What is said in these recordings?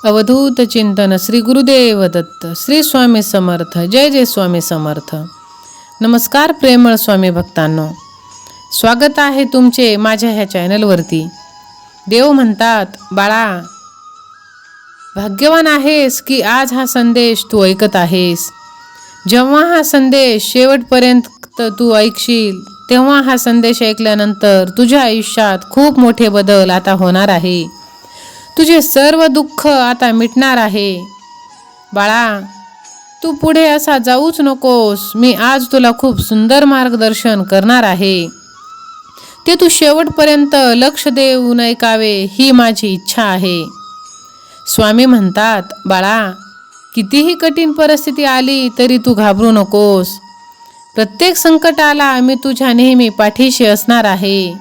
अवधूत चिंतन श्री गुरुदेव दत्त श्री स्वामी समर्थ जय जय स्वामी समर्थ. नमस्कार प्रेमळ स्वामी भक्तांनो, स्वागत आहे तुमचे माझ्या ह्या चॅनलवरती. देव म्हणतात, बाळा भाग्यवान आहेस की आज हा संदेश तू ऐकत आहेस. जेव्हा हा संदेश शेवटपर्यंत तू ऐकशील तेव्हा हा संदेश ऐकल्यानंतर तुझ्या आयुष्यात खूप मोठे बदल आता होणार आहे. तुझे सर्व दुःख आता मिटणार आहे. बाळा, तू पुढे असा जाऊच नकोस. मी आज तुला खूप सुंदर मार्गदर्शन करणार आहे. ते तू शेवटपर्यंत लक्ष देऊन ऐकावे ही माझी इच्छा आहे. स्वामी म्हणतात, बाळा कितीही कठीण परिस्थिती आली तरी तू घाबरू नकोस. प्रत्येक संकटाला मी तुझ्या नेहमी पाठीशी असणार आहे.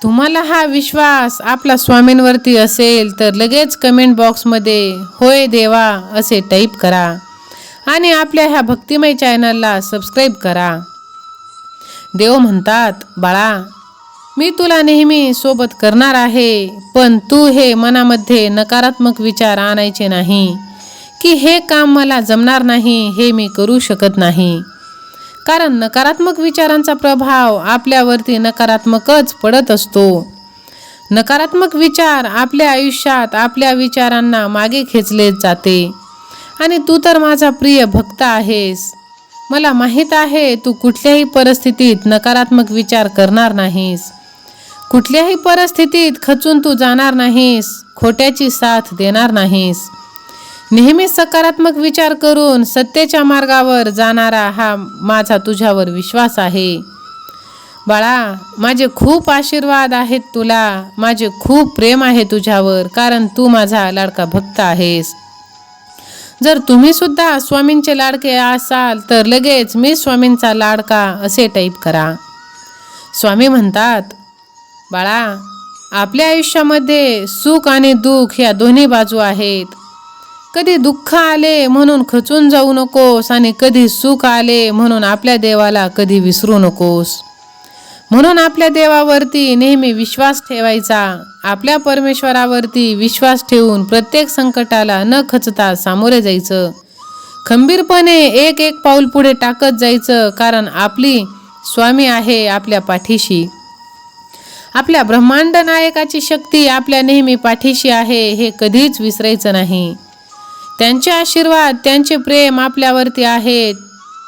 तुम्हाला हा विश्वास आपला स्वामींवरती असेल तर लगेच कमेंट बॉक्समध्ये होय देवा असे टाईप करा आणि आपल्या ह्या भक्तिमय चॅनलला सबस्क्राईब करा. देव म्हणतात, बाळा मी तुला नेहमी सोबत करणार आहे, पण तू हे मनामध्ये नकारात्मक विचार आणायचे नाही की हे काम मला जमणार नाही, हे मी करू शकत नाही. कारण नकारात्मक विचारांचा प्रभाव आपल्यावरती नकारात्मकच पडत असतो. नकारात्मक विचार आपल्या आयुष्यात आपल्या विचारांना मागे खेचले जाते. आणि तू तर माझा प्रिय भक्त आहेस. मला माहीत आहे तू कुठल्याही परिस्थितीत नकारात्मक विचार करणार नाहीस. कुठल्याही परिस्थितीत खचून तू जाणार नाहीस, खोट्याची साथ देणार नाहीस. नेहमी सकारात्मक विचार करून सत्तेच्या मार्गावर जाणारा हा माझा तुझ्यावर विश्वास आहे. बाळा माझे खूप आशीर्वाद आहेत तुला. माझे खूप प्रेम आहे तुझ्यावर, कारण तू माझा लाडका भक्त आहेस. जर तुम्ही सुद्धा स्वामींचे लाडके असाल तर लगेच मी स्वामींचा लाडका असे टाईप करा. स्वामी म्हणतात, बाळा आपल्या आयुष्यामध्ये सुख आणि दुःख या दोन्ही बाजू आहेत. कधी दुःख आले म्हणून खचून जाऊ नकोस आणि कधी सुख आले म्हणून आपल्या देवाला कधी विसरू नकोस. म्हणून आपल्या देवावरती नेहमी विश्वास ठेवायचा. आपल्या परमेश्वरावरती विश्वास ठेवून प्रत्येक संकटाला न खचता सामोरे जायचं. खंबीरपणे एक एक पाऊल पुढे टाकत जायचं, कारण आपली स्वामी आहे आपल्या पाठीशी. आपल्या ब्रह्मांड नायकाची शक्ती आपल्या नेहमी पाठीशी आहे, हे कधीच विसरायचं नाही. त्यांचे आशीर्वाद त्यांचे प्रेम आपल्यावरती आहेत.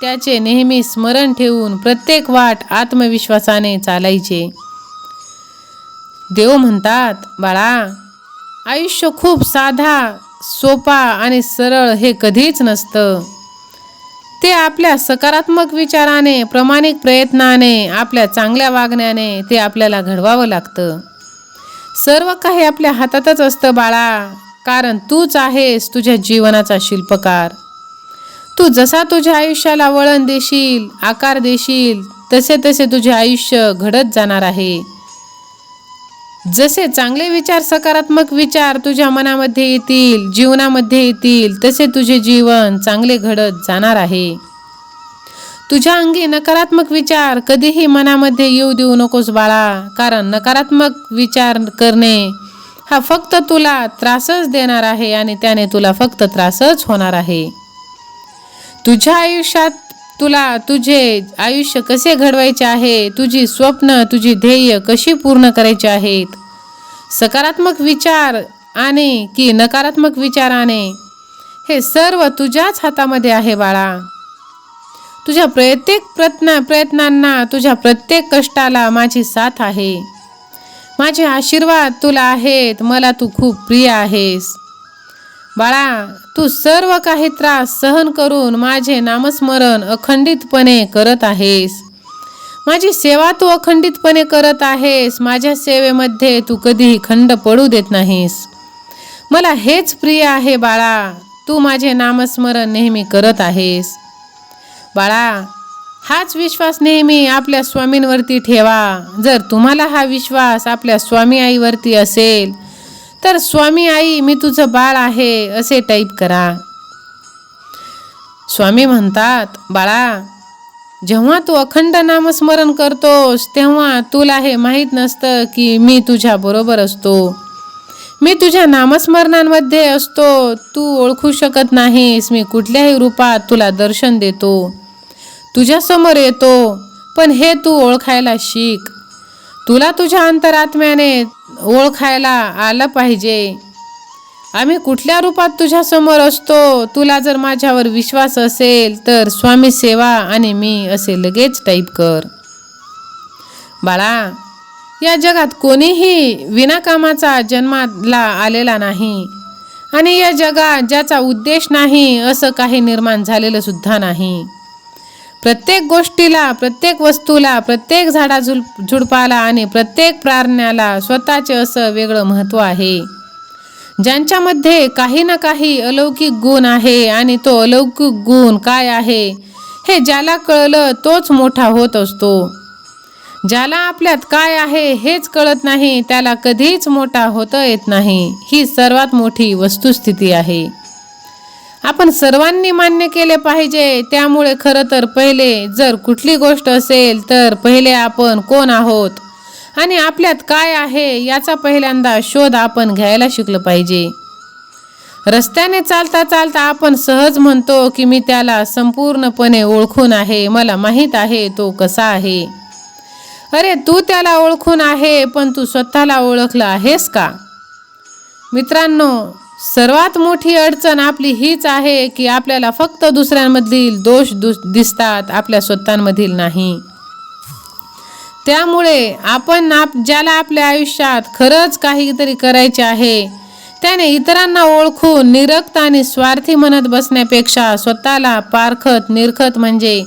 त्याचे नेहमी स्मरण ठेवून प्रत्येक वाट आत्मविश्वासाने चालायचे. देव म्हणतात, बाळा आयुष्य खूप साधा सोपा आणि सरळ हे कधीच नसतं. ते आपल्या सकारात्मक विचाराने, प्रामाणिक प्रयत्नाने, आपल्या चांगल्या वागण्याने ते आपल्याला घडवावं लागतं. सर्व काही आपल्या हातातच असतं बाळा, कारण तूच आहेस तुझ्या जीवनाचा शिल्पकार. तू जसा तुझ्या आयुष्याला वळण देशील, आकार देशील, तसे तसे तुझे आयुष्य घडत जाणार आहे. जसे चांगले विचार, सकारात्मक विचार तुझ्या मनामध्ये येतील, जीवनामध्ये येतील, तसे तुझे जीवन चांगले घडत जाणार आहे. तुझ्या अंगी नकारात्मक विचार कधीही मनामध्ये येऊ देऊ नकोस बाळा, कारण नकारात्मक विचार करणे हा फक्त तुला त्रासच देणार आहे आणि त्याने तुला फक्त त्रासच होणार आहे. तुझ्या आयुष्यात तुला तुझे आयुष्य कसे घडवायचे आहे, तुझी स्वप्न, तुझी ध्येय कशी पूर्ण करायची आहेत, सकारात्मक विचार आणे की नकारात्मक विचाराने, हे सर्व तुझ्याच हातामध्ये आहे बाळा. तुझ्या प्रत्येक प्रयत्नांना, तुझ्या प्रत्येक कष्टाला माझी साथ आहे. माझे आशीर्वाद तुला आहेत. मला तू खूप प्रिय आहेस. बाळा तू सर्व काही त्रास सहन करून माझे नामस्मरण अखंडितपणे करत आहेस. माझी सेवा तू अखंडितपणे करत आहेस. माझ्या सेवेमध्ये तू कधीही खंड पडू देत नाहीस. मला हेच प्रिय आहे बाळा. तू माझे नामस्मरण नेहमी करत आहेस. बाळा हाच विश्वास नेहमी आपल्या स्वामींवरती ठेवा. जर तुम्हाला हा विश्वास आपल्या स्वामी आईवरती असेल तर स्वामी आई मी तुझं बाळ आहे असे टाईप करा. स्वामी म्हणतात, बाळा जेव्हा तू अखंड नामस्मरण करतोस तेव्हा तुला हे माहीत नसतं की मी तुझ्या बरोबर असतो. मी तुझ्या नामस्मरणांमध्ये असतो, तू ओळखू शकत नाहीस. मी कुठल्याही रूपात तुला दर्शन देतो, तुझ्यासमोर येतो, पण हे तू ओळखायला शिक. तुला तुझ्या अंतरात्म्याने ओळखायला आलं पाहिजे. आम्ही कुठल्या रूपात तुझ्यासमोर असतो. तुला जर माझ्यावर विश्वास असेल तर स्वामी सेवा आणि मी असे लगेच टाईप कर. बाळा, या जगात कोणीही विनाकामाचा जन्माला आलेला नाही आणि या जगात ज्याचा उद्देश नाही असं काही निर्माण झालेलं सुद्धा नाही. प्रत्येक गोष्टीला, प्रत्येक वस्तूला, प्रत्येक झुडपाला आणि प्रत्येक प्राण्याला स्वतःचे असं वेगळं महत्त्व आहे. ज्यांच्यामध्ये काही ना काही अलौकिक गुण आहे आणि तो अलौकिक गुण काय आहे हे ज्याला कळलं तोच मोठा होत असतो. ज्याला आपल्यात काय आहे हेच कळत नाही त्याला कधीच मोठा होता येत नाही. ही सर्वात मोठी वस्तुस्थिती आहे. आपण सर्वांनी मान्य केले पाहिजे. त्यामुळे खरं तर पहिले जर कुठली गोष्ट असेल तर पहिले आपण कोण आहोत आणि आपल्यात काय आहे याचा पहिल्यांदा शोध आपण घ्यायला शिकलं पाहिजे. रस्त्याने चालता चालता आपण सहज म्हणतो की मी त्याला संपूर्णपणे ओळखून आहे, मला माहीत आहे तो कसा आहे. अरे, तू त्याला ओळखून आहे, पण तू स्वतःला ओळखलं आहेस का? मित्रांनो, सर्वात मोठी अडचण आपली हीच आहे की आपल्याला फक्त दुसऱ्यांमधील दोष दिसतात, आपल्या स्वतःमधील नाही. त्यामुळे आपण ज्याला आपल्या आयुष्यात खरंच काहीतरी करायचे आहे त्याने इतरांना ओळखून निरखत आणि स्वार्थी म्हणत बसण्यापेक्षा स्वतःला पारखत निरखत म्हणजे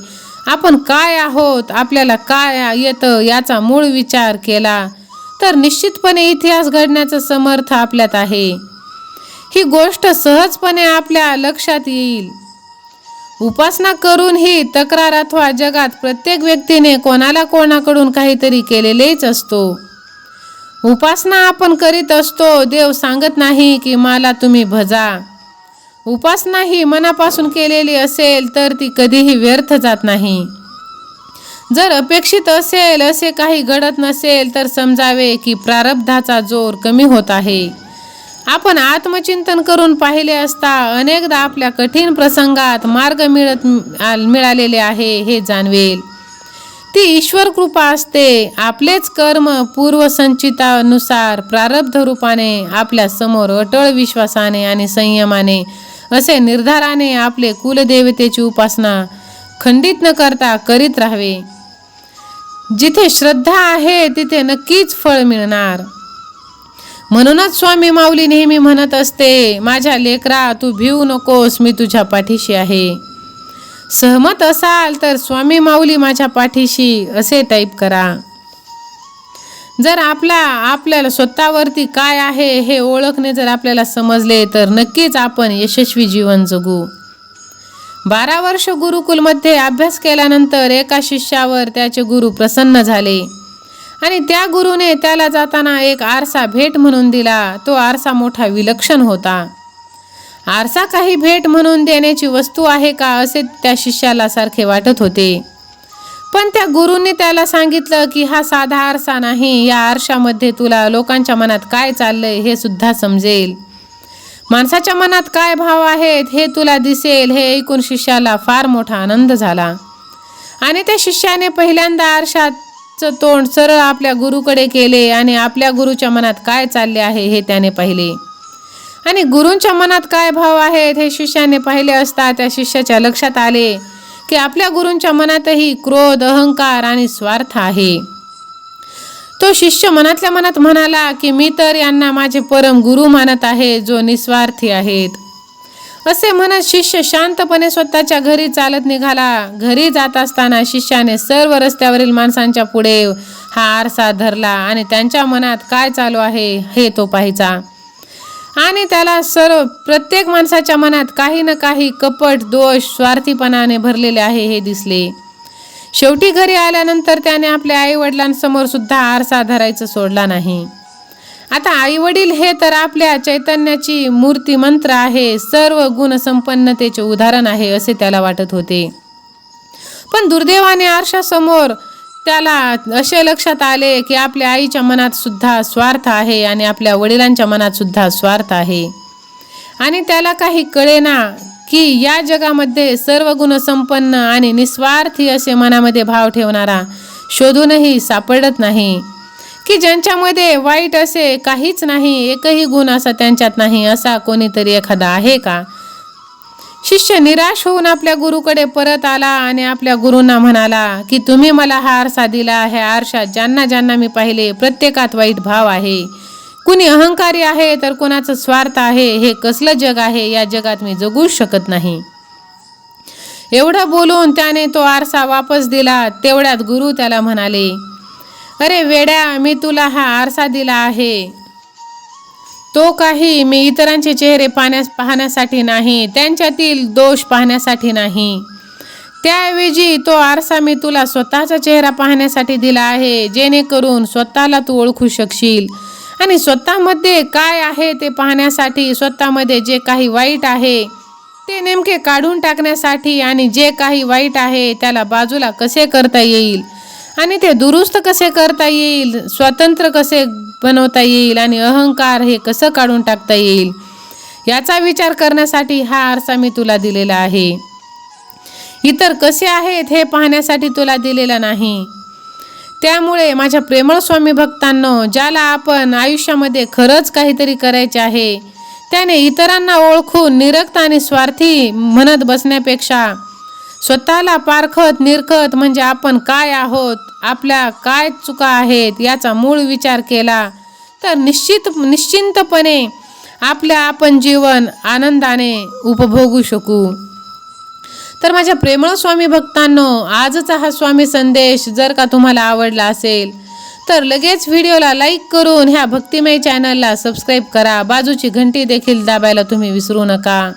आपण काय आहोत, आपल्याला काय येतं याचा मूळ विचार केला तर निश्चितपणे इतिहास घडण्याचं समर्थ आपल्यात आहे. ही गोष्ट सहजपणे आपल्या लक्षात येईल. उपासना करूनही तक्रार अथवा जगात प्रत्येक व्यक्तीने कोणाकडून काहीतरी केलेलेच असतो. उपासना आपण करीत असतो, देव सांगत नाही की मला तुम्ही भजा. उपासना ही मनापासून केलेली असेल तर ती कधीही व्यर्थ जात नाही. जर अपेक्षित असेल असे काही घडत नसेल तर समजावे की प्रारब्धाचा जोर कमी होत आहे. आपण आत्मचिंतन करून पाहिले असता अनेकदा आपल्या कठीण प्रसंगात मार्ग मिळालेले आहे हे जाणवेल. ती ईश्वर कृपा असते. आपलेच कर्म पूर्वसंचितानुसार प्रारब्ध रूपाने आपल्या समोर अटळ विश्वासाने आणि संयमाने असे निर्धाराने आपले कुलदेवतेची उपासना खंडित न करता करीत राहावे. जिथे श्रद्धा आहे तिथे नक्कीच फळ मिळणार. म्हणूनच स्वामी माऊली नेहमी म्हणत असते, माझ्या लेकरा तू भिवू नकोस, मी तुझ्या पाठीशी आहे. सहमत असाल तर स्वामी माऊली माझ्या पाठीशी असे टाईप करा. जर आपल्याला स्वतःवरती काय आहे हे ओळखणे जर आपल्याला समजले तर नक्कीच आपण यशस्वी जीवन जगू. 12 वर्ष गुरुकुलमध्ये अभ्यास केल्यानंतर एका शिष्यावर त्याचे गुरु प्रसन्न झाले आणि त्या गुरुने त्याला जाताना एक आरसा भेट म्हणून दिला. तो आरसा मोठा विलक्षण होता. आरसा काही भेट म्हणून देण्याची वस्तू आहे का असे त्या शिष्याला सारखे वाटत होते. पण त्या गुरुने त्याला सांगितलं की हा साधा आरसा नाही, या आरशामध्ये तुला लोकांच्या मनात काय चाललंय हे सुद्धा समजेल. माणसाच्या मनात काय भाव आहेत हे तुला दिसेल. हे ऐकून शिष्याला फार मोठा आनंद झाला आणि त्या शिष्याने पहिल्यांदा आरशाचं तोंड सरळ आपल्या गुरुकडे केले आणि आपल्या गुरुच्या मनात काय चालले आहे हे त्याने पाहिले. आणि गुरूंच्या मनात काय भाव आहेत हे शिष्याने पाहिले असता त्या शिष्याच्या लक्षात आले की आपल्या गुरूंच्या मनातही क्रोध, अहंकार आणि स्वार्थ आहे. तो शिष्य मनातल्या मनात म्हणाला की मी तर यांना माझे परम गुरु मानत आहे जो निस्वार्थी आहेत. असे म्हणत शिष्य शांतपणे स्वतःच्या घरी चालत निघाला. घरी जात असताना शिष्याने सर्व रस्त्यावरील माणसांच्या पुढे हा आरसा धरला आणि त्यांच्या मनात काय चालू आहे हे तो पाहायचा. आणि त्याला प्रत्येक माणसाच्या मनात काही ना काही कपट, दोष, स्वार्थीपणाने भरलेले आहे हे दिसले. शेवटी घरी आल्यानंतर त्याने आपल्या आईवडिलांसमोर सुद्धा आरसा धरायचं सोडला नाही. आता आईवडील हे तर आपल्या चैतन्याची मूर्तिमंत्र आहे, सर्व गुणसंपन्नतेचे उदाहरण आहे असे त्याला वाटत होते. पण दुर्दैवाने आरशासमोर त्याला असे लक्षात आले की आपल्या आईच्या मनात सुद्धा स्वार्थ आहे आणि आपल्या वडिलांच्या मनात सुद्धा स्वार्थ आहे. आणि त्याला काही कळेना की या जगामध्ये सर्व गुणसंपन्न आणि निस्वार्थी असे मनामध्ये भाव ठेवणारा शोधूनही सापडत नाही, की ज्यांच्यामध्ये वाईट असे काहीच नाही, एकही गुण असा त्यांच्यात नाही. असा कोणीतरी एखादा आहे का? शिष्य निराश होऊन आपल्या गुरुकडे परत आला आणि आपल्या गुरूंना म्हणाला की तुम्ही मला हा आरसा दिला. ह्या आरशात ज्यांना ज्यांना मी पाहिले प्रत्येकात वाईट भाव आहे. कुणी अहंकारी आहे तर कोणाचं स्वार्थ आहे. हे कसलं जग आहे? या जगात मी जगूच शकत नाही. एवढं बोलून त्याने तो आरसा वापस दिला. तेवढ्यात गुरु त्याला म्हणाले, अरे वेड्या, मी तुला हा आरसा दिला आहे तो काही मी इतरांचे चेहरे पाहण्यासाठी नाही, त्यांच्यातील दोष पाहण्यासाठी नाही. त्याऐवजी तो आरसा मी तुला स्वतःचा चेहरा पाहण्यासाठी दिला आहे, जेणेकरून स्वतःला तू ओळखू शकशील आणि स्वतःमध्ये काय आहे ते पाहण्यासाठी, स्वतःमध्ये जे काही वाईट आहे ते नेमके काढून टाकण्यासाठी आणि जे काही वाईट आहे त्याला बाजूला कसे करता येईल आणि ते दुरुस्त कसे करता येईल, स्वतंत्र कसे बनवता येईल आणि अहंकार हे कसं काढून टाकता येईल याचा विचार करण्यासाठी हा आरसा मी तुला दिलेला आहे. इतर कसे आहेत हे पाहण्यासाठी तुला दिलेला नाही. त्यामुळे माझ्या प्रेमळ स्वामी भक्तांनो, ज्याला आपण आयुष्यामध्ये खरंच काहीतरी करायचे आहे त्याने इतरांना ओळखून निरक्त आणि स्वार्थी म्हणत बसण्यापेक्षा स्वतःला पारखत निरखत म्हणजे आपण काय आहोत, आपल्या काय चुका आहेत याचा मूळ विचार केला तर निश्चिंतपणे आपण जीवन आनंदाने उपभोगू शकू. तर माझ्या प्रेमळ स्वामी भक्तांनो, आजचा हा स्वामी संदेश जर का तुम्हाला आवडला असेल तर लगेच व्हिडिओला लाईक करून ह्या भक्तिमय चॅनलला सबस्क्राईब करा. बाजूची घंटी देखील दाबायला तुम्ही विसरू नका.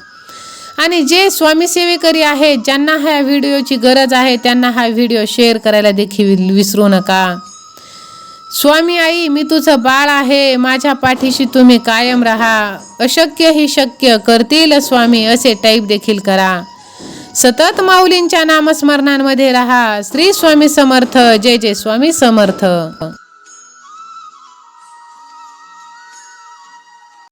आणि जे स्वामी सेवेकरी आहेत ज्यांना ह्या व्हिडिओची गरज आहे त्यांना हा व्हिडिओ शेअर करायला देखील विसरू नका. स्वामी आई, मी तुझं बाळ आहे, माझ्या पाठीशी तुम्ही कायम राहा. अशक्य ही शक्य करतील स्वामी असे टाईप देखील करा. सतत माऊलींच्या नामस्मरणांमध्ये राहा. श्री स्वामी समर्थ. जय जय स्वामी समर्थ.